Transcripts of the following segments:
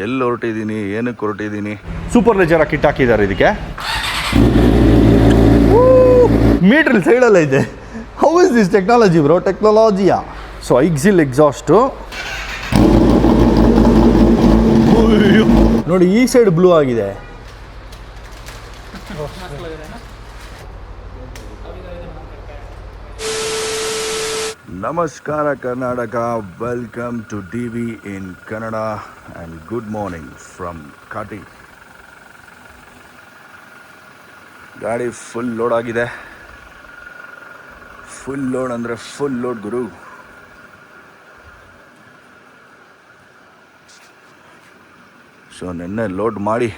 ಎಲ್ಲಿ ಹೊರಟಿದ್ದೀನಿ, ಏನಕ್ಕೆ ಹೊರಟಿದ್ದೀನಿ. Super leisure kit ಹಾಕಿದ್ದಾರೆ ಇದಕ್ಕೆ. ಮೀಟ್ರಲ್ಲಿ ಸೈಡಲ್ಲೇ ಇದೆ. How is this technology bro? ಟೆಕ್ನಾಲಜಿಯಾ. ಸೊ ಐಕ್ಸಿಲ್ ಎಕ್ಸಾಸ್ಟು ನೋಡಿ, ಈ ಸೈಡ್ ಬ್ಲೂ ಆಗಿದೆ. ನಮಸ್ಕಾರ Karnataka, welcome to DV in Kannada and good morning from ಕಾಟಿ. ಗಾಡಿ ಫುಲ್ ಲೋಡ್ ಆಗಿದೆ. ಫುಲ್ ಲೋಡ್ ಅಂದರೆ ಫುಲ್ ಲೋಡ್ ಗುರು. ಸೊ ನಿನ್ನೆ ಲೋಡ್ ಮಾಡಿ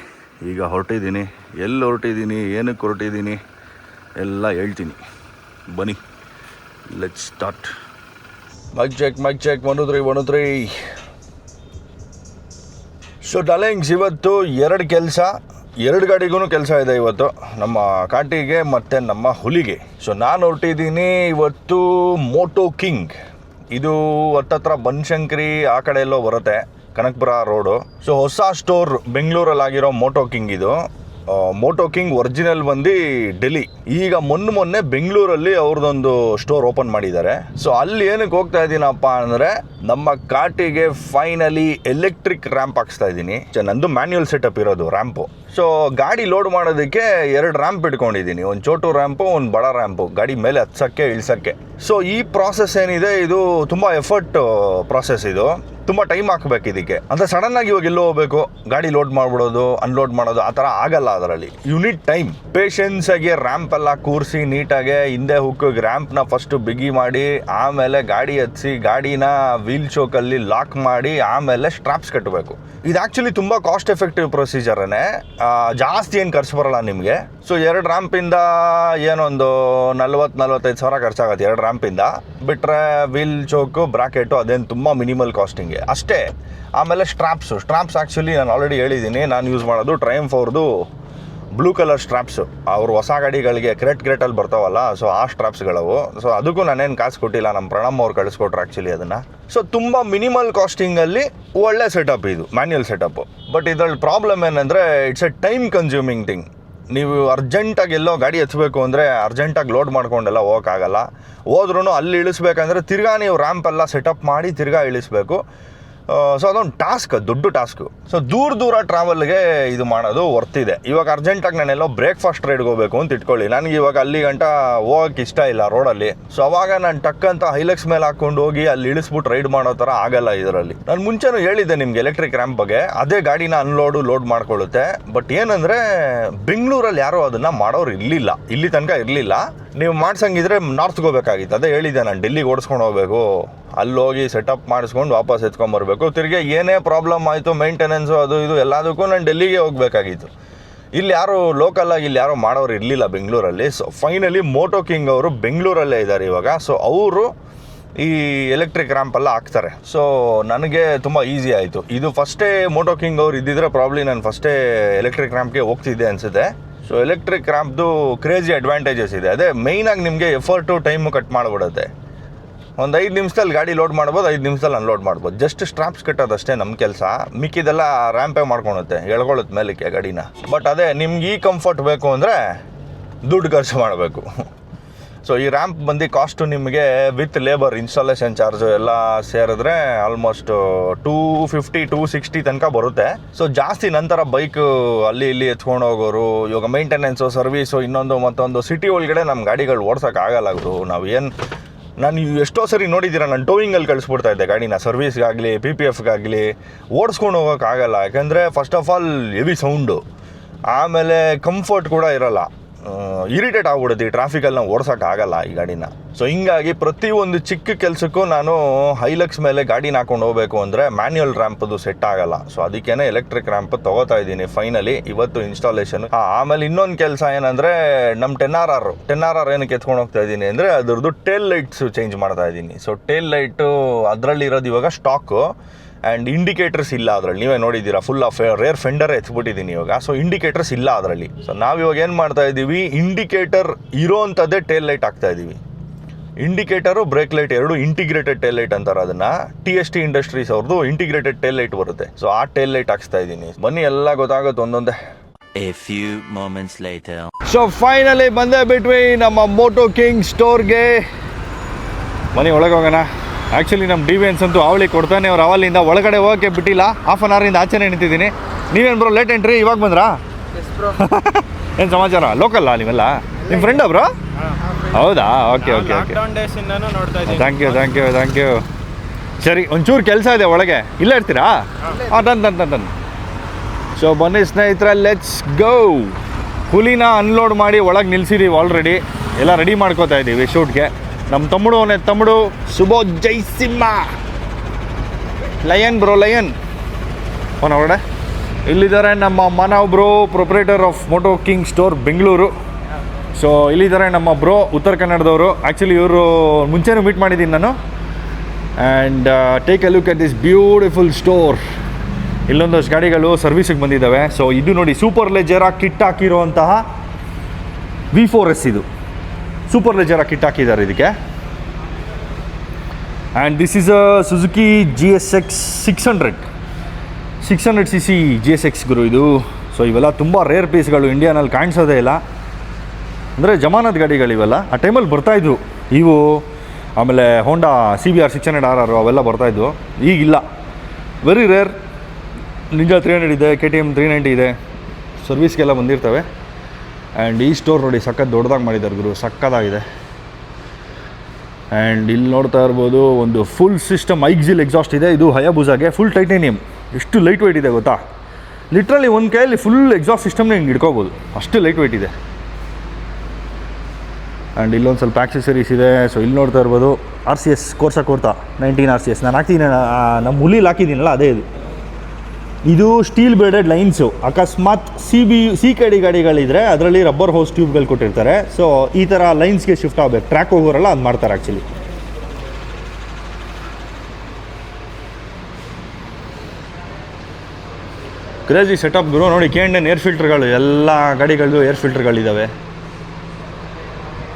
ಈಗ ಹೊರಟಿದ್ದೀನಿ. ಎಲ್ಲಿ ಹೊರಟಿದ್ದೀನಿ, ಏನಕ್ಕೆ ಹೊರಟಿದ್ದೀನಿ ಎಲ್ಲ ಹೇಳ್ತೀನಿ, ಬನ್ನಿ. Let's start. Mic check 1 2 3. So darlings, ಇವತ್ತು ಎರಡು ಗಾಡಿಗೂ ಕೆಲಸ ಇದೆ ಇವತ್ತು, ನಮ್ಮ ಕಾಟಿಗೆ ಮತ್ತು ನಮ್ಮ ಹುಲಿಗೆ. ಸೊ ನಾನು ಹೊರಟಿದ್ದೀನಿ ಇವತ್ತು ಮೋಟೋ ಕಿಂಗ್. ಇದು ಹತ್ತತ್ರ ಬನಶಂಕರಿ ಆ ಕಡೆ ಎಲ್ಲೋ ಬರುತ್ತೆ, ಕನಕಪುರ ರೋಡು. ಸೊ ಹೊಸ ಸ್ಟೋರ್ ಬೆಂಗಳೂರಲ್ಲಾಗಿರೋ ಮೋಟೋ ಕಿಂಗ್ ಇದು. ಮೋಟೋ ಕಿಂಗ್ ಒರಿಜಿನಲ್ ಬಂದು ಡೆಲ್ಲಿ. ಈಗ ಮೊನ್ನೆ ಬೆಂಗಳೂರಲ್ಲಿ ಅವ್ರದ್ದೊಂದು ಸ್ಟೋರ್ ಓಪನ್ ಮಾಡಿದ್ದಾರೆ. ಸೊ ಅಲ್ಲಿ ಏನಕ್ಕೆ ಹೋಗ್ತಾ ಇದ್ದೀನಪ್ಪ ಅಂದರೆ, ನಮ್ಮ ಕಾಟಿಗೆ ಫೈನಲಿ ಎಲೆಕ್ಟ್ರಿಕ್ ರ್ಯಾಂಪ್ ಹಾಕ್ಸ್ತಾ ಇದ್ದೀನಿ. ನಂದು ಮ್ಯಾನ್ಯುಯಲ್ ಸೆಟಪ್ ಇರೋದು ರ್ಯಾಂಪು. ಸೊ ಗಾಡಿ ಲೋಡ್ ಮಾಡೋದಕ್ಕೆ 2 ರ್ಯಾಂಪ್ ಇಟ್ಕೊಂಡಿದ್ದೀನಿ, ಒಂದು ಚೋಟು ರ್ಯಾಂಪು, ಒಂದು ಬಡ ರ್ಯಾಂಪು, ಗಾಡಿ ಮೇಲೆ ಹತ್ಸೋಕ್ಕೆ ಇಳಿಸೋಕ್ಕೆ. ಸೊ ಈ ಪ್ರಾಸೆಸ್ ಏನಿದೆ, ಇದು ತುಂಬ ಎಫರ್ಟ್ ಪ್ರಾಸೆಸ್. ಇದು ತುಂಬ ಟೈಮ್ ಹಾಕಬೇಕು ಇದಕ್ಕೆ. ಅಂದರೆ ಸಡನ್ನಾಗಿ ಇವಾಗ ಎಲ್ಲೋ ಹೋಗಬೇಕು, ಗಾಡಿ ಲೋಡ್ ಮಾಡಿಬಿಡೋದು, ಅನ್ಲೋಡ್ ಮಾಡೋದು ಆ ಥರ ಆಗಲ್ಲ. ಅದರಲ್ಲಿ ಯೂನಿಟ್ ಟೈಮ್, ಪೇಷನ್ಸಾಗಿ ರ್ಯಾಂಪ್ ಎಲ್ಲ ಕೂರಿಸಿ ನೀಟಾಗಿ ಹಿಂದೆ ಹುಕ್ಕಿಗೆ ರ್ಯಾಂಪ್ನ ಫಸ್ಟು ಬಿಗಿ ಮಾಡಿ, ಆಮೇಲೆ ಗಾಡಿ ಹತ್ಸಿ ಗಾಡಿನ ವೀಲ್ ಚೋಕಲ್ಲಿ ಲಾಕ್ ಮಾಡಿ, ಆಮೇಲೆ ಸ್ಟ್ರಾಪ್ಸ್ ಕಟ್ಟಬೇಕು. ಇದು ಆ್ಯಕ್ಚುಲಿ ತುಂಬ ಕಾಸ್ಟ್ ಎಫೆಕ್ಟಿವ್ ಪ್ರೊಸೀಜರೇ, ಜಾಸ್ತಿ ಏನು ಖರ್ಚು ಬರೋಲ್ಲ ನಿಮಗೆ. ಸೊ 2 ರ್ಯಾಂಪಿಂದ ಏನೊಂದು 40-45 ಸಾವಿರ ಖರ್ಚಾಗುತ್ತೆ 2 ರ್ಯಾಂಪಿಂದ. ಬಿಟ್ಟರೆ ವೀಲ್ ಚೋಕು, ಬ್ರಾಕೆಟು ಅದೇನು ತುಂಬ ಮಿನಿಮಲ್ ಕಾಸ್ಟಿಂಗೆ ಅಷ್ಟೇ. ಆಮೇಲೆ ಸ್ಟ್ರಾಪ್ಸ್ ಆ್ಯಕ್ಚುಲಿ ನಾನು ಆಲ್ರೆಡಿ ಹೇಳಿದ್ದೀನಿ, ನಾನು ಯೂಸ್ ಮಾಡೋದು ಟ್ರಯಂಫ್ ಅವ್ರದ್ದು ಬ್ಲೂ ಕಲರ್ ಸ್ಟ್ರಾಪ್ಸು. ಅವರು ಹೊಸ ಗಾಡಿಗಳಿಗೆ ಕ್ರೇಟಲ್ಲಿ ಬರ್ತಾವಲ್ಲ, ಸೊ ಆ ಸ್ಟ್ರಾಪ್ಸ್ಗಳವು. ಸೊ ಅದಕ್ಕೂ ನಾನೇನು ಕಾಸು ಕೊಟ್ಟಿಲ್ಲ, ನಮ್ಮ ಪ್ರಣಮ್ ಅವ್ರು ಕಳಿಸ್ಕೊಟ್ರು ಆ್ಯಕ್ಚುಲಿ ಅದನ್ನು. ಸೊ ತುಂಬ ಮಿನಿಮಲ್ ಕಾಸ್ಟಿಂಗಲ್ಲಿ ಒಳ್ಳೆ ಸೆಟಪ್ ಇದು, ಮ್ಯಾನ್ಯುಯಲ್ ಸೆಟಪ್ಪು. ಬಟ್ ಇದರಲ್ಲಿ ಪ್ರಾಬ್ಲಮ್ ಏನಂದರೆ, it's A time consuming thing. ನೀವು ಅರ್ಜೆಂಟಾಗಿ ಎಲ್ಲೋ ಗಾಡಿ ಹಚ್ಚಬೇಕು ಅಂದರೆ ಅರ್ಜೆಂಟಾಗಿ ಲೋಡ್ ಮಾಡ್ಕೊಂಡೆಲ್ಲ ಹೋಗೋಕ್ಕಾಗಲ್ಲ. ಹೋದ್ರೂ ಅಲ್ಲಿ ಇಳಿಸ್ಬೇಕಂದ್ರೆ ತಿರ್ಗಾ ನೀವು ರ್ಯಾಂಪೆಲ್ಲ ಸೆಟಪ್ ಮಾಡಿ ತಿರ್ಗಾ ಇಳಿಸ್ಬೇಕು. ಸೊ ಅದೊಂದು ಟಾಸ್ಕ್, ದೊಡ್ಡ ಟಾಸ್ಕು. ಸೊ ದೂರ ಟ್ರಾವೆಲ್ಗೆ ಇದು ಮಾಡೋದು ವರ್ತಿದೆ. ಇವಾಗ ಅರ್ಜೆಂಟಾಗಿ ನಾನೆಲ್ಲೋ ಬ್ರೇಕ್ಫಾಸ್ಟ್ ರೈಡ್ಗೆ ಹೋಗಬೇಕು ಅಂತ ಇಟ್ಕೊಳ್ಳಿ, ನನಗೆ ಇವಾಗ ಅಲ್ಲಿ ಗಂಟ ಹೋಗೋಕ್ಕೆ ಇಷ್ಟ ಇಲ್ಲ ರೋಡಲ್ಲಿ. ಸೊ ಅವಾಗ ನಾನು ಟಕ್ಕಂತ ಹೈಲಕ್ಸ್ ಮೇಲೆ ಹಾಕ್ಕೊಂಡು ಹೋಗಿ ಅಲ್ಲಿ ಇಳಿಸ್ಬಿಟ್ಟು ರೈಡ್ ಮಾಡೋ ಥರ ಆಗಲ್ಲ ಇದರಲ್ಲಿ. ನಾನು ಮುಂಚೆನೂ ಹೇಳಿದ್ದೆ ನಿಮಗೆ ಎಲೆಕ್ಟ್ರಿಕ್ ರ್ಯಾಂಪ್ ಬಗ್ಗೆ, ಅದೇ ಗಾಡಿನ ಲೋಡ್ ಮಾಡ್ಕೊಳ್ಳುತ್ತೆ. ಬಟ್ ಏನಂದರೆ, ಬೆಂಗಳೂರಲ್ಲಿ ಯಾರೂ ಅದನ್ನು ಮಾಡೋರು ಇರಲಿಲ್ಲ, ಇಲ್ಲಿ ತನಕ ಇರಲಿಲ್ಲ. ನೀವು ಮಾಡ್ಸಂಗಿದ್ರೆ ನಾರ್ತ್ಗೆ ಹೋಗ್ಬೇಕಾಗಿತ್ತು. ಅದೇ ಹೇಳಿದ್ದೆ ನಾನು, ಡೆಲ್ಲಿಗೆ ಓಡಿಸ್ಕೊಂಡು ಹೋಗಬೇಕು, ಅಲ್ಲೋಗಿ ಸೆಟಪ್ ಮಾಡಿಸ್ಕೊಂಡು ವಾಪಸ್ ಎತ್ಕೊಂಬರ್ಬೇಕು. ತಿರ್ಗಿ ಏನೇ ಪ್ರಾಬ್ಲಮ್ ಆಯಿತು, ಮೇಂಟೆನೆನ್ಸು ಅದು ಇದು ಎಲ್ಲದಕ್ಕೂ ನಾನು ಡೆಲ್ಲಿಗೆ ಹೋಗಬೇಕಾಗಿತ್ತು. ಇಲ್ಲಿ ಯಾರು ಲೋಕಲಾಗಿ ಇಲ್ಲಿ ಯಾರೋ ಮಾಡೋರು ಇರಲಿಲ್ಲ ಬೆಂಗಳೂರಲ್ಲಿ. ಸೊ ಫೈನಲಿ ಮೋಟೋ ಕಿಂಗ್ ಅವರು ಬೆಂಗಳೂರಲ್ಲೇ ಇದ್ದಾರೆ ಇವಾಗ. ಸೊ ಅವರು ಈ ಎಲೆಕ್ಟ್ರಿಕ್ ರ್ಯಾಂಪೆಲ್ಲ ಹಾಕ್ತಾರೆ. ಸೊ ನನಗೆ ತುಂಬ ಈಸಿ ಆಯಿತು. ಇದು ಫಸ್ಟೇ ಮೋಟೋ ಕಿಂಗ್ ಅವ್ರು ಇದ್ದಿದ್ರೆ ಪ್ರಾಬ್ಲಿ ನಾನು ಫಸ್ಟೇ ಎಲೆಕ್ಟ್ರಿಕ್ ರ್ಯಾಂಪ್ಗೆ ಹೋಗ್ತಿದ್ದೆ ಅನಿಸುತ್ತೆ. ಸೊ ಎಲೆಕ್ಟ್ರಿಕ್ ರ್ಯಾಂಪ್ದು ಕ್ರೇಜಿ ಅಡ್ವಾಂಟೇಜಸ್ ಇದೆ. ಅದೇ ಮೇಯ್ನಾಗಿ ನಿಮಗೆ ಎಫರ್ಟು ಟೈಮು ಕಟ್ ಮಾಡಿಬಿಡುತ್ತೆ. ಒಂದು 5 ನಿಮಿಷದಲ್ಲಿ ಗಾಡಿ ಲೋಡ್ ಮಾಡ್ಬೋದು, 5 ನಿಮಿಷದಲ್ಲಿ ಅನ್ಲೋಡ್ ಮಾಡ್ಬೋದು. ಜಸ್ಟ್ ಸ್ಟ್ರಾಪ್ಸ್ ಕಟ್ಟೋದಷ್ಟೇ ನಮ್ಮ ಕೆಲಸ. ಮಿಕ್ಕಿದೆಲ್ಲ ರ್ಯಾಂಪೇ ಮಾಡ್ಕೊಳುತ್ತೆ, ಎಳ್ಕೊಳ್ಳುತ್ತೆ ಮೇಲಕ್ಕೆ ಗಾಡಿನ. ಬಟ್ ಅದೇ ನಿಮ್ಗೆ ಈ ಕಂಫರ್ಟ್ ಬೇಕು ಅಂದರೆ ದುಡ್ಡು ಖರ್ಚು ಮಾಡಬೇಕು. ಸೊ ಈ ರ್ಯಾಂಪ್ ಬಂದು ಕಾಸ್ಟು ನಿಮಗೆ ವಿತ್ ಲೇಬರ್, ಇನ್ಸ್ಟಾಲೇಷನ್ ಚಾರ್ಜು ಎಲ್ಲ ಸೇರಿದ್ರೆ ಆಲ್ಮೋಸ್ಟ್ 250-260 ತನಕ ಬರುತ್ತೆ. ಸೊ ಜಾಸ್ತಿ ನಂತರ ಬೈಕ್ ಅಲ್ಲಿ ಇಲ್ಲಿ ಎತ್ಕೊಂಡು ಹೋಗೋರು, ಇವಾಗ ಮೇಂಟೆನೆನ್ಸು, ಸರ್ವೀಸು, ಇನ್ನೊಂದು ಮತ್ತೊಂದು, ಸಿಟಿ ಒಳಗಡೆ ನಮ್ಮ ಗಾಡಿಗಳು ಓಡ್ಸೋಕ್ಕಾಗಲ್ಲ. ನಾನು ಎಷ್ಟೋ ಸರಿ ನೋಡಿದ್ದೀರ, ನಾನು ಟೋವಿಂಗಲ್ಲಿ ಕಳಿಸ್ಬಿಡ್ತಾ ಇದ್ದೆ ಗಾಡಿನ, ಸರ್ವೀಸ್ಗಾಗಲಿ PPFಗಾಗಲಿ. ಓಡಿಸ್ಕೊಂಡು ಹೋಗೋಕ್ಕಾಗಲ್ಲ, ಯಾಕೆಂದರೆ first of all heavy sound, ಆಮೇಲೆ ಕಂಫರ್ಟ್ ಕೂಡ ಇರೋಲ್ಲ, ಇರಿಟೇಟ್ ಆಗ್ಬಿಡುತ್ತೆ. ಈ ಟ್ರಾಫಿಕಲ್ಲಿ ನಾವು ಓಡ್ಸೋಕ್ಕಾಗಲ್ಲ ಈ ಗಾಡಿನ. ಸೊ ಹಿಂಗಾಗಿ ಪ್ರತಿಯೊಂದು ಚಿಕ್ಕ ಕೆಲಸಕ್ಕೂ ನಾನು ಹೈಲಕ್ಸ್ ಮೇಲೆ ಗಾಡಿನ ಹಾಕೊಂಡು ಹೋಗಬೇಕು ಅಂದರೆ ಮ್ಯಾನ್ಯುಯಲ್ ರ್ಯಾಂಪದು ಸೆಟ್ ಆಗಲ್ಲ. ಸೊ ಅದಕ್ಕೇ ಎಲೆಕ್ಟ್ರಿಕ್ ರ್ಯಾಂಪ್ ತೊಗೋತಾ ಇದ್ದೀನಿ ಫೈನಲಿ ಇವತ್ತು ಇನ್ಸ್ಟಾಲೇಷನ್. ಆಮೇಲೆ ಇನ್ನೊಂದು ಕೆಲಸ ಏನಂದರೆ, ನಮ್ಮ 10RR ಏನಕ್ಕೆ ಎತ್ಕೊಂಡು ಹೋಗ್ತಾ ಇದ್ದೀನಿ ಅಂದರೆ, ಅದ್ರದ್ದು ಟೇಲ್ ಲೈಟ್ಸು ಚೇಂಜ್ ಮಾಡ್ತಾ ಇದ್ದೀನಿ. ಸೊ ಟೇಲ್ ಲೈಟು ಅದರಲ್ಲಿ ಇರೋದು ಇವಾಗ ಸ್ಟಾಕು, ಆ್ಯಂಡ್ ಇಂಡಿಕೇಟರ್ಸ್ ಇಲ್ಲ ಅದರಲ್ಲಿ. ನೀವೇ ನೋಡಿದ್ದೀರಾ, ಫುಲ್ ಆಫ್ ರೇರ್ ಫೆಂಡರೇ ಎತ್ಬಿಟ್ಟಿದ್ದೀನಿ ಇವಾಗ. ಸೊ ಇಂಡಿಕೇಟರ್ಸ್ ಇಲ್ಲ ಅದರಲ್ಲಿ. ಸೊ ನಾವಿವಾಗ ಏನು ಮಾಡ್ತಾ ಇದ್ದೀವಿ, ಇಂಡಿಕೇಟರ್ ಇರೋವಂಥದ್ದೇ ಟೇಲ್ ಲೈಟ್ ಹಾಕ್ತಾ ಇದ್ದೀವಿ. ಇಂಡಿಕೇಟರು ಬ್ರೇಕ್ ಲೈಟ್ ಎರಡು ಇಂಟಿಗ್ರೇಟೆಡ್ ಟೇಲ್ ಲೈಟ್ ಅಂತಾರೆ ಅದನ್ನ. TST ಇಂಡಸ್ಟ್ರೀಸ್ ಅವ್ರದ್ದು ಇಂಟಿಗ್ರೇಟೆಡ್ ಟೇಲ್ ಲೈಟ್ ಬರುತ್ತೆ. ಸೊ ಆ ಟೇಲ್ ಲೈಟ್ ಹಾಕ್ಸ್ತಾ ಇದ್ದೀನಿ. ಬನ್ನಿ ಎಲ್ಲ ಗೊತ್ತಾಗುತ್ತೆ ಒಂದೊಂದೇ. A few moments later. So finally ಬಂದೇ ಬಿಟ್ವಿ ನಮ್ಮ ಮೋಟೋ ಕಿಂಗ್ ಸ್ಟೋರ್ಗೆ. ಬನ್ನಿ ಒಳಗೆ ಹೋಗೋಣ. ಆ್ಯಕ್ಚುಲಿ ನಮ್ಮ DVNs ಅಂತೂ ಅವಳಿ ಕೊಡ್ತಾನೆ, ಅವ್ರು ಅವಲಿಂದ ಒಳಗಡೆ ಹೋಗೋಕ್ಕೆ ಬಿಟ್ಟಿಲ್ಲ. ಹಾಫ್ ಆನ್ ಅವರಿಂದ ಆಚೆನೇ ನಿಂತಿದ್ದೀನಿ. ನೀವೇನು ಬ್ರೋ ಲೇಟ್ ಎಂಟ್ರಿ, ಇವಾಗ ಬಂದ್ರಾ? ಏನು ಸಮಾಚಾರ? ಲೋಕಲ್ಲ ನೀವೆಲ್ಲ? ನಿಮ್ಮ ಫ್ರೆಂಡಾ ಬ್ರೋ? ಹೌದಾ? Okay okay okay, thank you. ಸರಿ, ಒಂಚೂರು ಕೆಲಸ ಇದೆ ಒಳಗೆ, ಇಲ್ಲೇ ಇರ್ತೀರಾ? ಹಾಂ, ಡನ್. ಸೊ ಬನ್ನಿ ಸ್ನೇಹಿತರೆ, ಲೆಟ್ಸ್ ಗೋ. ಹುಲಿನ ಅನ್ಲೋಡ್ ಮಾಡಿ ಒಳಗೆ ನಿಲ್ಸಿದ್ದೀವಿ ಆಲ್ರೆಡಿ. ಎಲ್ಲ ರೆಡಿ ಮಾಡ್ಕೋತಾ ಇದ್ದೀವಿ ಶೂಟ್ಗೆ. ನಮ್ಮ ತಮ್ಮಡು Subodh Jaisimha, lion bro, lion ಹೊರಗಡೆ ಇಲ್ಲಿದ್ದಾರೆ. ನಮ್ಮ Manav bro, proprietor of Moto King store Bengaluru. So ಇಲ್ಲಿದ್ದಾರೆ ನಮ್ಮ ಬ್ರೋ, ಉತ್ತರ ಕನ್ನಡದವರು. ಆ್ಯಕ್ಚುಲಿ ಇವರು ಮುಂಚೆನೂ ಮೀಟ್ ಮಾಡಿದ್ದೀನಿ ನಾನು. And take a look at this beautiful store. ಇಲ್ಲೊಂದಷ್ಟು ಗಾಡಿಗಳು ಸರ್ವಿಸಿಗೆ ಬಂದಿದ್ದಾವೆ. ಸೊ ಇದು ನೋಡಿ, ಸೂಪರ್ ಲೆಜೆರಾ ಕಿಟ್ ಹಾಕಿರುವಂತಹ V4S. ಇದು ಸೂಪರ್ ಲೆಜೆರಾ ಕಿಟ್ ಹಾಕಿದ್ದಾರೆ ಇದಕ್ಕೆ. And this is a Suzuki GSX 600cc GSX ಗುರು ಇದು. ಸೊ ಇವೆಲ್ಲ ತುಂಬ ರೇರ್ ಪೀಸ್ಗಳು, ಇಂಡಿಯಾನಲ್ಲಿ ಕಾಣಿಸೋದೇ ಇಲ್ಲ. ಅಂದರೆ ಜಮಾನದ ಗಾಡಿಗಳು ಇವೆಲ್ಲ. ಆ ಟೈಮಲ್ಲಿ ಬರ್ತಾಯಿದ್ವು ಇವು. ಆಮೇಲೆ ಹೋಂಡಾ CBR 600RR ಅವೆಲ್ಲ ಬರ್ತಾಯಿದ್ವು. ಈಗಿಲ್ಲ, ವೆರಿ ರೇರ್. ನಿಂಜಾ 300 ಇದೆ, KTM 390 ಇದೆ, ಸರ್ವಿಸ್ಗೆಲ್ಲ ಬಂದಿರ್ತವೆ. ಆ್ಯಂಡ್ ಈ ಸ್ಟೋರ್ ನೋಡಿ, ಸಖತ್ ದೊಡ್ಡದಾಗಿ ಮಾಡಿದ್ದಾರೆ ಗುರು, ಸಕ್ಕತ್ತಾಗಿದೆ. ಆ್ಯಂಡ್ ಇಲ್ಲಿ ನೋಡ್ತಾ ಇರ್ಬೋದು, ಒಂದು ಫುಲ್ ಸಿಸ್ಟಮ್ ಐಕ್ಸಿಲ್ ಎಕ್ಸಾಸ್ಟ್ ಇದೆ. ಇದು ಹಯಾಬುಸಾಗೆ ಫುಲ್ ಟೈಟೇನಿಯಮ್. ಎಷ್ಟು ಲೈಟ್ ವೆಯ್ಟ್ ಇದೆ ಗೊತ್ತಾ? ಲಿಟ್ರಲಿ ಒಂದು ಕೈಯಲ್ಲಿ ಫುಲ್ ಎಕ್ಸಾಸ್ಟ್ ಸಿಸ್ಟಮ್ನ ಹಿಂಗೆ ಹಿಡ್ಕೋಬೋದು, ಅಷ್ಟು ಲೈಟ್ ವೆಯ್ಟ್ ಇದೆ. ಆ್ಯಂಡ್ ಇಲ್ಲೊಂದು ಸ್ವಲ್ಪ ಆಕ್ಸೆಸರೀಸ್ ಇದೆ. ಸೊ ಇಲ್ಲಿ ನೋಡ್ತಾ ಇರ್ಬೋದು, RCS ಕೋರ್ಸಾ 19 RCS ನಾನು ಹಾಕ್ತೀನಿ. ನಮ್ಮ ಹುಲಿಲಿ ಹಾಕಿದ್ದೀನಲ್ಲ ಅದೇ ಇದು ಸ್ಟೀಲ್ ಬೇಡೆಡ್ ಲೈನ್ಸು. ಅಕಸ್ಮಾತ್ CKD ಗಾಡಿಗಳಿದ್ರೆ ಅದರಲ್ಲಿ ರಬ್ಬರ್ ಹೌಸ್ ಟ್ಯೂಬ್ಗಳು ಕೊಟ್ಟಿರ್ತಾರೆ. ಸೊ ಈ ಥರ ಲೈನ್ಸ್ಗೆ ಶಿಫ್ಟ್ ಆಗಬೇಕು, ಟ್ರ್ಯಾಕ್ ಹೋಗೋರಲ್ಲ ಅದು ಮಾಡ್ತಾರೆ ಆ್ಯಕ್ಚುಲಿ. ಕ್ರೇಜಿ ಸೆಟಪ್ ಗುರು. ನೋಡಿ, K&N ಏರ್ ಫಿಲ್ಟರ್ಗಳು, ಎಲ್ಲ ಗಾಡಿಗಳದ್ದು ಏರ್ ಫಿಲ್ಟರ್ಗಳಿದ್ದಾವೆ.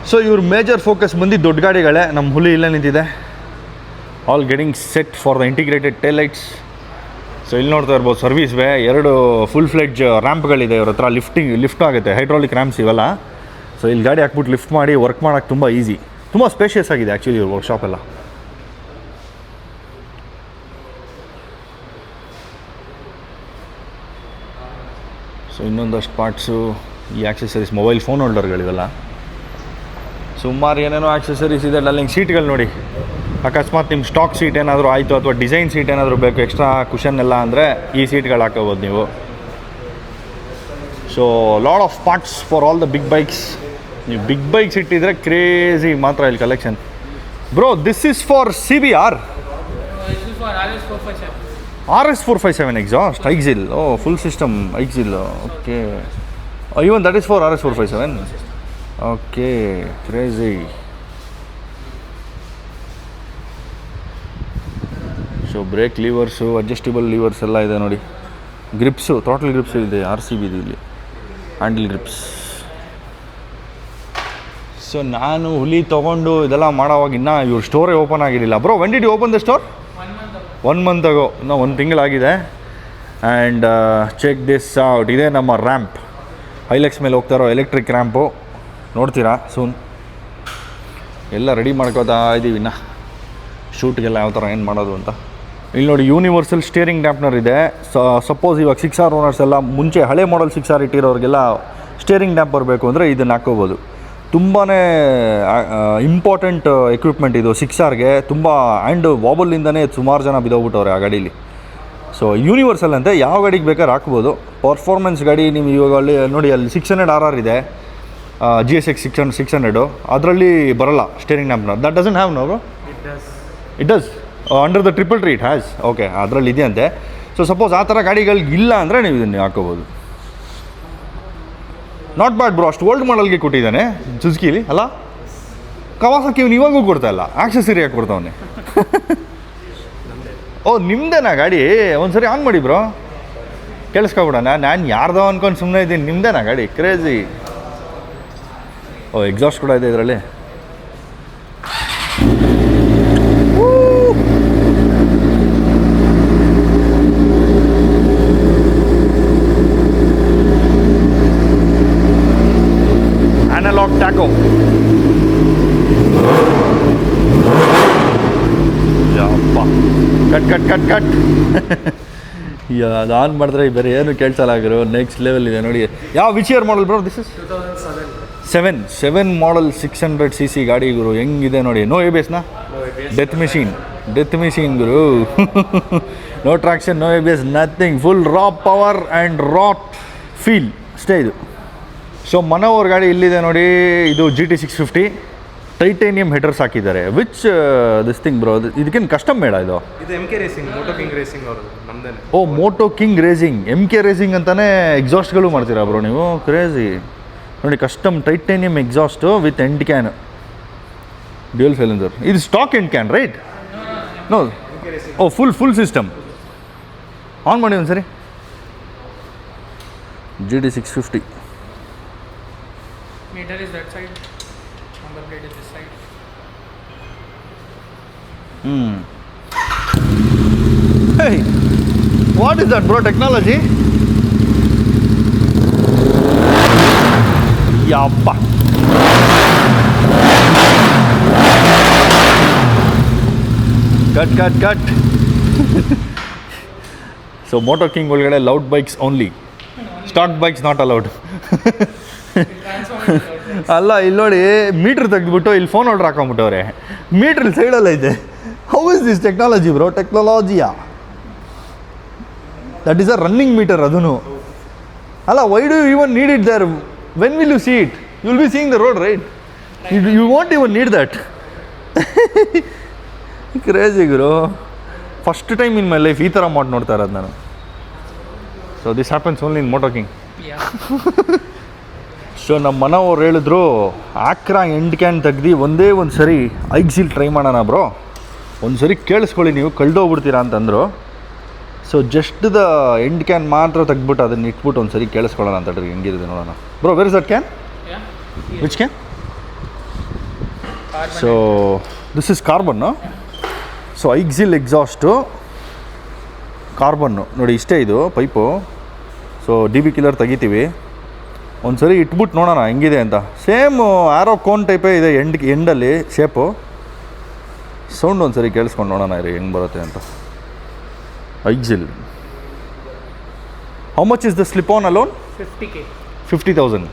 ಸೊ ಇವ್ರ ಮೇಜರ್ ಫೋಕಸ್ ಬಂದು ದೊಡ್ಡ ಗಾಡಿಗಳೇ. ನಮ್ಮ ಹುಲಿ ಇಲ್ಲೇ ನಿಂತಿದೆ. All getting set for the integrated tail lights. So ಇಲ್ಲಿ ನೋಡ್ತಾ ಇರ್ಬೋದು, ಸರ್ವಿಸ್ ವೇ 2 ಫುಲ್ ಫ್ಲೆಡ್ಜ್ ರ್ಯಾಂಪ್ಗಳಿದೆ ಇವ್ರ ಹತ್ರ. ಲಿಫ್ಟ್ ಆಗುತ್ತೆ, ಹೈಡ್ರಾಲಿಕ್ ರ್ಯಾಂಪ್ಸ್ ಇವೆಲ್ಲ. ಸೊ ಇಲ್ಲಿ ಗಾಡಿ ಹಾಕ್ಬಿಟ್ಟು ಲಿಫ್ಟ್ ಮಾಡಿ ವರ್ಕ್ ಮಾಡೋಕ್ಕೆ ತುಂಬ ಈಸಿ, ತುಂಬ ಸ್ಪೇಷಿಯಸ್ ಆಗಿದೆ ಆ್ಯಕ್ಚುಲಿ ಇವ್ರ ವರ್ಕ್ಶಾಪೆಲ್ಲ. ಸೊ ಇನ್ನೊಂದಷ್ಟು ಪಾರ್ಟ್ಸು, ಈ ಆಕ್ಸೆಸರೀಸ್, ಮೊಬೈಲ್ ಫೋನ್ ಹೋಲ್ಡರ್ಗಳಿವೆಲ್ಲ, ಸುಮಾರು ಏನೇನೋ ಆಕ್ಸೆಸರೀಸ್ ಇದೆ. ಅಲ್ಲಿಂಗೆ ಸೀಟ್ಗಳು ನೋಡಿ, ಅಕಸ್ಮಾತ್ ನಿಮ್ಮ ಸ್ಟಾಕ್ ಸೀಟ್ ಏನಾದರೂ ಆಯಿತು ಅಥವಾ ಡಿಸೈನ್ ಸೀಟ್ ಏನಾದರೂ ಬೇಕು, ಎಕ್ಸ್ಟ್ರಾ ಕುಷನ್ ಎಲ್ಲ ಅಂದರೆ ಈ ಸೀಟ್ಗಳು ಹಾಕೋಬೋದು ನೀವು. So load of parts for all the big bikes. ನೀವು ಬಿಗ್ ಬೈಕ್ಸ್ ಇಟ್ಟಿದ್ರೆ ಕ್ರೇಜಿ ಮಾತ್ರ ಇಲ್ಲಿ collection. Bro, this is for CBR RS 457 exhaust Exil. Oh, full system Exil. Okay. Oh, even that is for RS 457. Okay, crazy. So brake levers, adjustable levers ಎಲ್ಲ ಇದೆ ನೋಡಿ. ಗ್ರಿಪ್ಸು, throttle ಗ್ರಿಪ್ಸು ಇದೆ RCB ಇಲ್ಲಿ, handle grips. So ನಾನು ಹುಲಿ ತೊಗೊಂಡು ಇದೆಲ್ಲ ಮಾಡೋವಾಗ ಇನ್ನೂ ಇವ್ರ ಸ್ಟೋರೇ ಓಪನ್ ಆಗಿರಲಿಲ್ಲ. Bro, when did you open the store? 1 month ago. ಇನ್ನೂ 1 ತಿಂಗಳಾಗಿದೆ. And check this out. ಇದೇ ನಮ್ಮ ರ್ಯಾಂಪ್, ಹೈಲೆಕ್ಸ್ ಮೇಲೆ ಹೋಗ್ತಾ ಇರೋ ಎಲೆಕ್ಟ್ರಿಕ್ ರ್ಯಾಂಪು. ನೋಡ್ತೀರಾ ಸೂನ್. ಎಲ್ಲ ರೆಡಿ ಮಾಡ್ಕೋತಾ ಇದ್ದೀವಿ ಇನ್ನು ಶೂಟ್ಗೆಲ್ಲ ಯಾವ ಥರ ಏನು ಮಾಡೋದು ಅಂತ. ಇಲ್ಲಿ ನೋಡಿ, ಯೂನಿವರ್ಸಲ್ ಸ್ಟೇರಿಂಗ್ ಡ್ಯಾಮ್ಪ್ನರ್ ಇದೆ. ಸಪೋಸ್ ಇವಾಗ 6R ಓನರ್ಸ್ ಎಲ್ಲ, ಮುಂಚೆ ಹಳೆ ಮಾಡಲ್ 6R ಇಟ್ಟಿರೋರಿಗೆಲ್ಲ ಸ್ಟೇರಿಂಗ್ ಡ್ಯಾಮ್ಪ್ ಬರಬೇಕು ಅಂದರೆ ಇದನ್ನು ಹಾಕ್ಕೋಬೋದು. ತುಂಬಾ ಇಂಪಾರ್ಟೆಂಟ್ ಎಕ್ವಿಪ್ಮೆಂಟ್ ಇದು 6Rಗೆ. ತುಂಬ ಆ್ಯಂಡ್ ವಾಬಲಿಂದನೇ ಸುಮಾರು ಜನ ಬಿದ್ದೋಗ್ಬಿಟ್ಟವ್ರೆ ಆ ಗಾಡೀಲಿ. ಸೊ ಯೂನಿವರ್ಸಲ್ ಅಂತೆ, ಯಾವ ಗಾಡಿಗೆ ಬೇಕಾದ್ರೆ ಹಾಕ್ಬೋದು. ಪರ್ಫಾರ್ಮೆನ್ಸ್ ಗಾಡಿ ನೀವು ಇವಾಗ ಅಲ್ಲಿ ನೋಡಿ, ಅಲ್ಲಿ 600RR ಇದೆ, GSX 600. ಅದರಲ್ಲಿ ಬರಲ್ಲ steering damper. That doesn't have no bro? It does. Under the 333 it has. Okay, ಅದರಲ್ಲಿ ಇದೆಯಂತೆ. ಸೊ ಸಪೋಸ್ ಆ ಥರ ಗಾಡಿಗಳಿಗೆ ಇಲ್ಲ ಅಂದರೆ ನೀವು ಇದನ್ನು ಹಾಕೋಬೋದು. Not bad bro. ಅಷ್ಟು ಓಲ್ಡ್ ಮಾಡಲ್ಗೆ ಕೊಟ್ಟಿದ್ದಾನೆ ಸುಜುಕಿಲಿ ಅಲ್ಲ. ಕವಾಸಕಿ ಇವ್ನು ಇವಾಗೂ ಕೊಡ್ತಾಯಿಲ್ಲ, ಆಕ್ಸೆಸರಿ ಹಾಕಿ ಕೊಡ್ತಾವನೆ. ಓ, ನಿಮ್ಮದೇನಾ ಗಾಡಿ? ಒಂದು ಸರಿ ಆನ್ ಮಾಡಿ ಬ್ರೋ, ಕೇಳಿಸ್ಕೊಬಿಡೋಣ. ನಾನು ಯಾರ್ದೋ ಅಂದ್ಕೊಂಡು ಸುಮ್ಮನೆ ಇದ್ದೀನಿ. ನಿಮ್ಮದೇನಾ ಗಾಡಿ? ಕ್ರೇಜಿ. ಓ, ಎಕ್ಸಾಸ್ಟ್ ಕೂಡ ಇದೆ ಇದರಲ್ಲಿ. ಕಟ್ ಕಟ್ ಅದು ಆನ್ ಮಾಡಿದ್ರೆ ಬೇರೆ ಏನು ಕೇಳ್ಸಲ್ಲ ಆಗಿರೋ ನೆಕ್ಸ್ಟ್ ಲೆವೆಲ್ ಇದೆ ನೋಡಿ. ಯಾವ which year model bro? This is 7 model 600 cc ಗಾಡಿ ಗುರು. ಹೆಂಗಿದೆ ನೋಡಿ. ನೋ ABS-ನಾ? ಡೆತ್ ಮಿಷಿನ್ ಗುರು. No traction, no ABS, nothing. Full raw power and raw feel ಅಷ್ಟೇ ಇದು. ಸೊ ಮನೋವರ್ ಗಾಡಿ ಇಲ್ಲಿದೆ ನೋಡಿ. ಇದು GT 650 ಟೈಟೇನಿಯಂ ಹೆಡರ್ಸ್ ಹಾಕಿದ್ದಾರೆ. Which this thing bro? ಇದಕ್ಕೇನು ಕಸ್ಟಮ್ ಬೇಡ ಇದು? MK racing, Moto King racing ಅವರು ನಮ್ದೇನೆ. ಓ, Moto King racing, MK racing ಅಂತಲೇ ಎಕ್ಸಾಸ್ಟ್ಗಳು ಮಾಡ್ತೀರಾ ಬ್ರೋ ನೀವು? ಕ್ರೇಜಿ ನೋಡಿ. Custom titanium exhaust with end can, dual silencer. ಇದು stock end can right? No. ಓ, ಫುಲ್ ಸಿಸ್ಟಮ್. ಆನ್ ಮಾಡಿ ಒಂದು ಸರಿ. GT 650. Meter is that side, number plate is this side. Hey, what is that bro? Technology? Yappa. Cut. So Moto King ಒಳಗಡೆ loud bikes only, stock bikes not allowed. ಅಲ್ಲ, ಇಲ್ಲಿ ನೋಡಿ, meter ತೆಗೆದ್ಬಿಟ್ಟು ಇಲ್ಲಿ phone holder ಹಾಕೊಂಬಿಟ್ಟವ್ರೆ. Meter ಸೈಡಲ್ಲ ಇದೆ. How is this technology bro? ಟೆಕ್ನಾಲಜಿಯಾ? That is a running meter ಅದೂ. ಅಲ್ಲ, why do you even need it there? When will you see it? You will be seeing the road right? You want even need that? Crazy ಗುರು. First time in my life ಈ ಥರ ಮಾಡಿ ನೋಡ್ತಾ ಇರೋದು ನಾನು. So this happens only in Moto King. So ನಮ್ಮ ಮನವ್ರು ಹೇಳಿದ್ರು, ಆಕ್ರಾ ಎಂಡ್ ಕ್ಯಾನ್ ತೆಗ್ದು ಒಂದೇ ಒಂದು ಸರಿ ಐಕ್ಸಿಲ್ ಟ್ರೈ ಮಾಡೋಣ ಬ್ರೋ, ಒಂದು ಸರಿ ಕೇಳಿಸ್ಕೊಳ್ಳಿ, ನೀವು ಕಳ್ದೋಗ್ಬಿಡ್ತೀರಾ ಅಂತಂದರು. So just the end can ಮಾತ್ರ ತೆಗ್ದ್ಬಿಟ್ಟು ಅದನ್ನು ಇಟ್ಬಿಟ್ಟು ಒಂದು ಸರಿ ಕೇಳಿಸ್ಕೊಳ್ಳೋಣ ಅಂತ ಹೇಳ್ರಿ, ಹೆಂಗಿರುತ್ತೆ ನೋಡೋಣ. Bro, where is that can? Which can? So this is carbon. So ಐಕ್ಸಿಲ್ exhaust carbon ನೋಡಿ, ಇಷ್ಟೇ ಇದು ಪೈಪು. ಸೊ DB ಕಿಲ್ಲರ್ ತೆಗಿತೀವಿ, ಒಂದು ಸರಿ ಇಟ್ಬಿಟ್ಟು ನೋಡೋಣ ಹೆಂಗಿದೆ ಅಂತ. ಸೇಮ್ ಆರೋ ಕೋನ್ ಟೈಪೇ ಇದೆ ಎಂಡಲ್ಲಿ ಶೇಪು. ಸೌಂಡ್ ಒಂದು ಸರಿ ಕೇಳಿಸ್ಕೊಂಡು ನೋಡೋಣ ರೀ ಹೆಂಗೆ ಬರುತ್ತೆ ಅಂತ. Ixil. How much is the slip on alone? 50K. 50,000.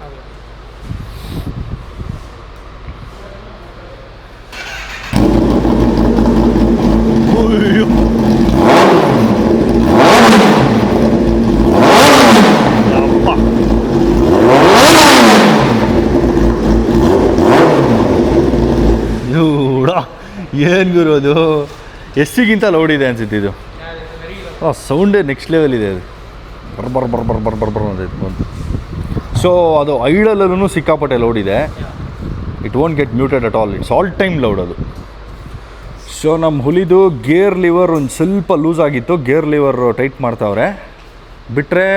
ಏನು ಗುರು ಅದು? SC-ಗಿಂತ ಲೌಡ್ ಇದೆ ಅನ್ಸುತ್ತೆ ಇದು. ಸೌಂಡೇ ನೆಕ್ಸ್ಟ್ ಲೆವೆಲ್ ಇದೆ ಅದು. ಬರ್ಬರ್ ಅಂತ. ಸೊ ಅದು ಐಡಲಲ್ಲೂ ಸಿಕ್ಕಾಪಟ್ಟೆ ಲೌಡ್ ಇದೆ. It won't get muted at all. It's all time loud ಅದು. ಸೊ ನಮ್ಮ ಹುಲಿದು ಗೇರ್ ಲಿವರ್ ಒಂದು ಸ್ವಲ್ಪ ಲೂಸ್ ಆಗಿತ್ತು, ಗೇರ್ ಲಿವರ್ ಟೈಟ್ ಮಾಡ್ತಾವ್ರೆ. ಬಿಟ್ಟರೆ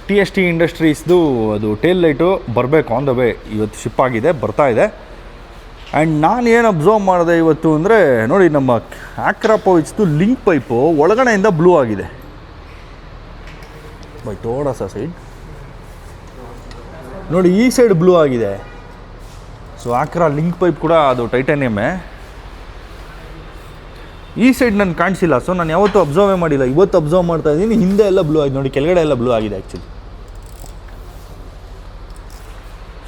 TST ಇಂಡಸ್ಟ್ರೀಸ್ದು ಅದು ಟೇಲ್ ಲೈಟು ಬರಬೇಕು, ಆನ್ ದ ವೇ, ಇವತ್ತು ಶಿಪ್ ಆಗಿದೆ, ಬರ್ತಾ ಇದೆ. ಆ್ಯಂಡ್ ನಾನು ಏನು ಅಬ್ಸರ್ವ್ ಮಾಡಿದೆ ಇವತ್ತು ಅಂದರೆ, ನೋಡಿ, ನಮ್ಮ ಆಕ್ರಾ ಪೌಚ್ದು ಲಿಂಕ್ ಪೈಪು ಒಳಗಡೆಯಿಂದ ಬ್ಲೂ ಆಗಿದೆ. ಬೈ ಥೋಡಾ ಸಾ ಸೈಡ್ ನೋಡಿ, ಈ ಸೈಡ್ ಬ್ಲೂ ಆಗಿದೆ. ಸೊ ಆಕ್ರಾ ಲಿಂಕ್ ಪೈಪ್ ಕೂಡ ಅದು ಟೈಟಾನಿಯಮ್ಮೇ. ಈ ಸೈಡ್ ನನಗೆ ಕಾಣಿಸಿಲ್ಲ. ಸೊ ನಾನು ಯಾವತ್ತೂ ಅಬ್ಸರ್ವೇ ಮಾಡಿಲ್ಲ, ಇವತ್ತು ಅಬ್ಸರ್ವ್ ಮಾಡ್ತಾ ಇದ್ದೀನಿ. ಹಿಂದೆ ಎಲ್ಲ ಬ್ಲೂ ಆಗಿದೆ ನೋಡಿ, ಕೆಳಗಡೆ ಎಲ್ಲ ಬ್ಲೂ ಆಗಿದೆ ಆ್ಯಕ್ಚುಲಿ.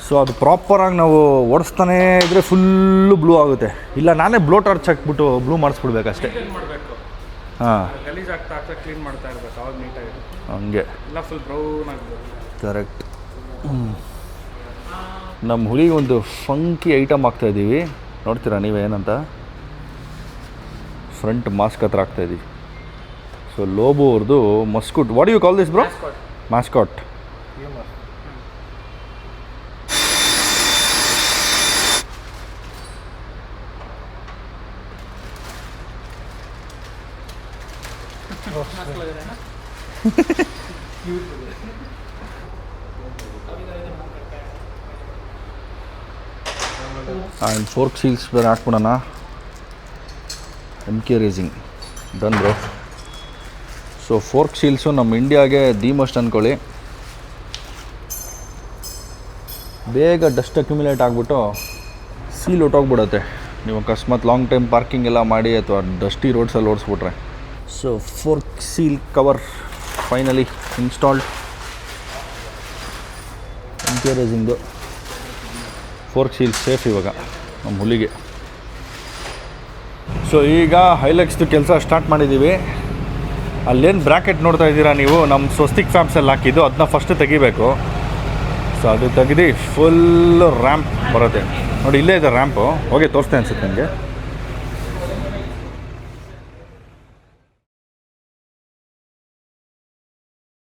ಸೊ ಅದು ಪ್ರಾಪರಾಗಿ ನಾವು ಓಡಿಸ್ತಾನೇ ಇದ್ದರೆ ಫುಲ್ಲು ಬ್ಲೂ ಆಗುತ್ತೆ. ಇಲ್ಲ ನಾನೇ ಬ್ಲೋ ಟಾರ್ಚ್ ಹಾಕ್ಬಿಟ್ಟು ಬ್ಲೂ ಮಾಡಿಸ್ಬಿಡ್ಬೇಕಷ್ಟೇ. ಮಾಡಬೇಕು, ಹಾಂ, ಗಲೀಜ್ ಆಗ್ತಾ ಕ್ಲೀನ್ ಮಾಡ್ತಾ ಇರಬೇಕು, ಅವಾಗ ನೀಟಾಗಿರುತ್ತೆ. ಹಂಗೆ ಎಲ್ಲ ಫುಲ್ ಬ್ರೌನ್ ಆಗಬೇಕು. ಕರೆಕ್ಟ್. ನಮ್ಮ ಹುಲಿಗೆ ಒಂದು ಫಂಕಿ ಐಟಮ್ ಹಾಕ್ತಾಯಿದ್ದೀವಿ, ನೋಡ್ತೀರಾ ನೀವೇನಂತ? ಫ್ರಂಟ್ ಮಾಸ್ಕ್ ಹತ್ರ ಹಾಕ್ತಾಯಿದ್ದೀವಿ. ಸೊ ಲೋಬೋ ಅವ್ರದ್ದು mascot. What you call this bro? Mascot. And fork seals ಬೇರೆ ಹಾಕ್ಬಿಡೋಣ. MK racing done bro. So fork seals ನಮ್ಮ ಇಂಡಿಯಾಗೆ ದಿ ಮಸ್ಟ್ ಅಂದ್ಕೊಳ್ಳಿ. ಬೇಗ ಡಸ್ಟ್ ಅಕ್ಯುಮುಲೇಟ್ ಆಗಿಬಿಟ್ಟು ಸೀಲ್ ಹೊಟ್ಟೋಗ್ಬಿಡುತ್ತೆ ನೀವು ಅಕಸ್ಮಾತ್ ಲಾಂಗ್ ಟೈಮ್ ಪಾರ್ಕಿಂಗ್ ಎಲ್ಲ ಮಾಡಿ ಅಥವಾ ಡಸ್ಟಿ ರೋಡ್ಸಲ್ಲಿ ಓಡಿಸ್ಬಿಟ್ರೆ. So fork seal cover finally installed. ಇಂಟೀರಿಯರಿಂಗು ಫೋರ್ಕ್ ಸೀಲ್ ಸೇಫ್ ಇವಾಗ ನಮ್ಮ ಹುಲಿಗೆ. ಸೊ ಈಗ ಹೈಲೆಕ್ಸ್ದು ಕೆಲಸ ಸ್ಟಾರ್ಟ್ ಮಾಡಿದ್ದೀವಿ. ಅಲ್ಲೇನು ಬ್ರ್ಯಾಕೆಟ್ ನೋಡ್ತಾ ಇದ್ದೀರಾ ನೀವು, ನಮ್ಮ ಸ್ವಸ್ತಿಕ್ ಫ್ಯಾಮ್ಸಲ್ಲಿ ಹಾಕಿದ್ದು, ಅದನ್ನ ಫಸ್ಟ್ ತೆಗಿಬೇಕು. ಸೊ ಅದು ತೆಗೆದು ಫುಲ್ಲು ರ್ಯಾಂಪ್ ಬರುತ್ತೆ ನೋಡಿ, ಇಲ್ಲೇ ಇದೆ ರ್ಯಾಂಪು. ಹೋಗಿ ತೋರಿಸ್ತೆ ಅನ್ಸುತ್ತೆ ನನಗೆ.